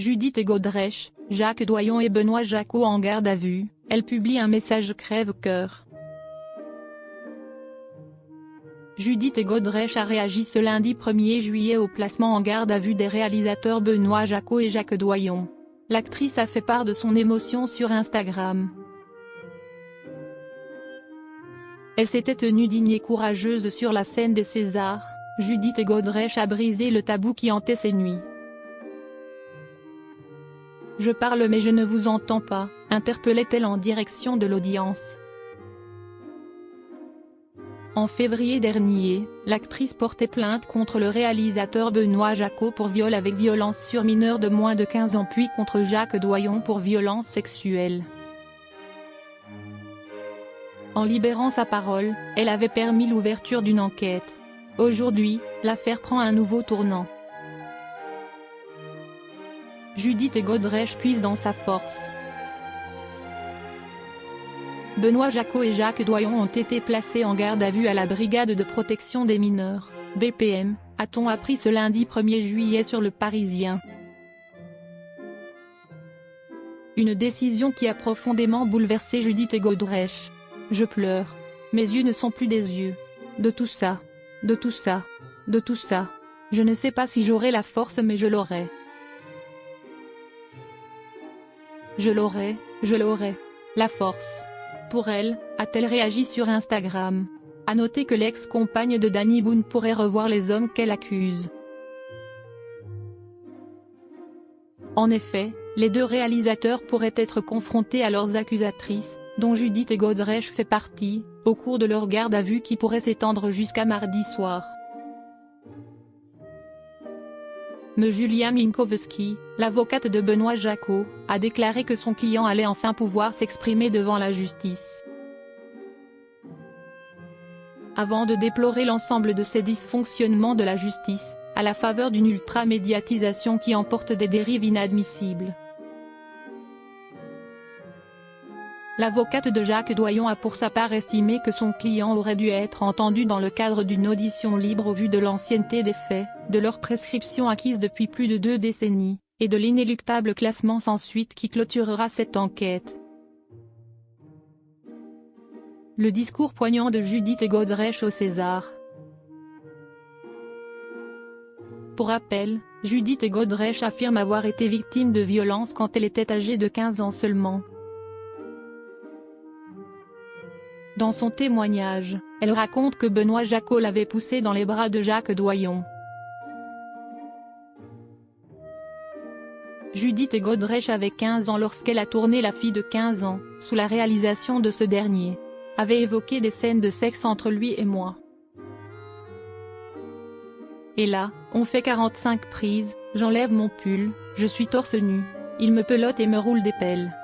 Judith Godrèche, Jacques Doyon et Benoît Jacquot en garde à vue, elle publie un message crève-cœur. Judith Godrèche a réagi ce lundi 1er juillet au placement en garde à vue des réalisateurs Benoît Jacquot et Jacques Doyon. L'actrice a fait part de son émotion sur Instagram. Elle s'était tenue digne et courageuse sur la scène des Césars. Judith Godrèche a brisé le tabou qui hantait ses nuits. « Je parle mais je ne vous entends pas », interpellait-elle en direction de l'audience. En février dernier, l'actrice portait plainte contre le réalisateur Benoît Jacquot pour viol avec violence sur mineur de moins de 15 ans puis contre Jacques Doyon pour violence sexuelle. En libérant sa parole, elle avait permis l'ouverture d'une enquête. Aujourd'hui, l'affaire prend un nouveau tournant. Judith Godrèche puise dans sa force. Benoît Jacquot et Jacques Doyon ont été placés en garde à vue à la Brigade de protection des mineurs, BPM, a-t-on appris ce lundi 1er juillet sur Le Parisien. Une décision qui a profondément bouleversé Judith Godrèche. « Je pleure. Mes yeux ne sont plus des yeux. De tout ça. De tout ça. De tout ça. Je ne sais pas si j'aurai la force mais je l'aurai. Je l'aurai, la force. » Pour elle, a-t-elle réagi sur Instagram. À noter que l'ex-compagne de Danny Boone pourrait revoir les hommes qu'elle accuse. En effet, les deux réalisateurs pourraient être confrontés à leurs accusatrices, dont Judith Godrèche fait partie, au cours de leur garde à vue qui pourrait s'étendre jusqu'à mardi soir. Mais Julia Minkowski, l'avocate de Benoît Jacquot, a déclaré que son client allait enfin pouvoir s'exprimer devant la justice. Avant de déplorer l'ensemble de ces dysfonctionnements de la justice, à la faveur d'une ultra-médiatisation qui emporte des dérives inadmissibles. L'avocate de Jacques Doyon a pour sa part estimé que son client aurait dû être entendu dans le cadre d'une audition libre au vu de l'ancienneté des faits, de leur prescription acquise depuis plus de 2 décennies, et de l'inéluctable classement sans suite qui clôturera cette enquête. Le discours poignant de Judith Godrèche au César. Pour rappel, Judith Godrèche affirme avoir été victime de violences quand elle était âgée de 15 ans seulement. Dans son témoignage, elle raconte que Benoît Jacquot l'avait poussée dans les bras de Jacques Doyon. Judith Godrèche avait 15 ans lorsqu'elle a tourné La fille de 15 ans, sous la réalisation de ce dernier. Avait évoqué des scènes de sexe entre lui et moi. Et là, on fait 45 prises, j'enlève mon pull, je suis torse nu, il me pelote et me roule des pelles.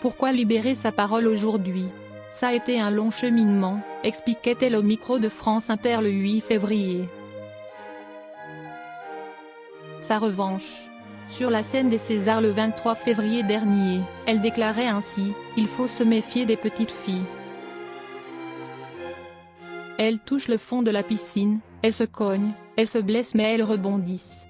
Pourquoi libérer sa parole aujourd'hui? Ça a été un long cheminement, expliquait-elle au micro de France Inter le 8 février. Sa revanche. Sur la scène des Césars le 23 février dernier, elle déclarait ainsi « Il faut se méfier des petites filles. Elles touchent le fond de la piscine, elles se cognent, elles se blessent mais elles rebondissent.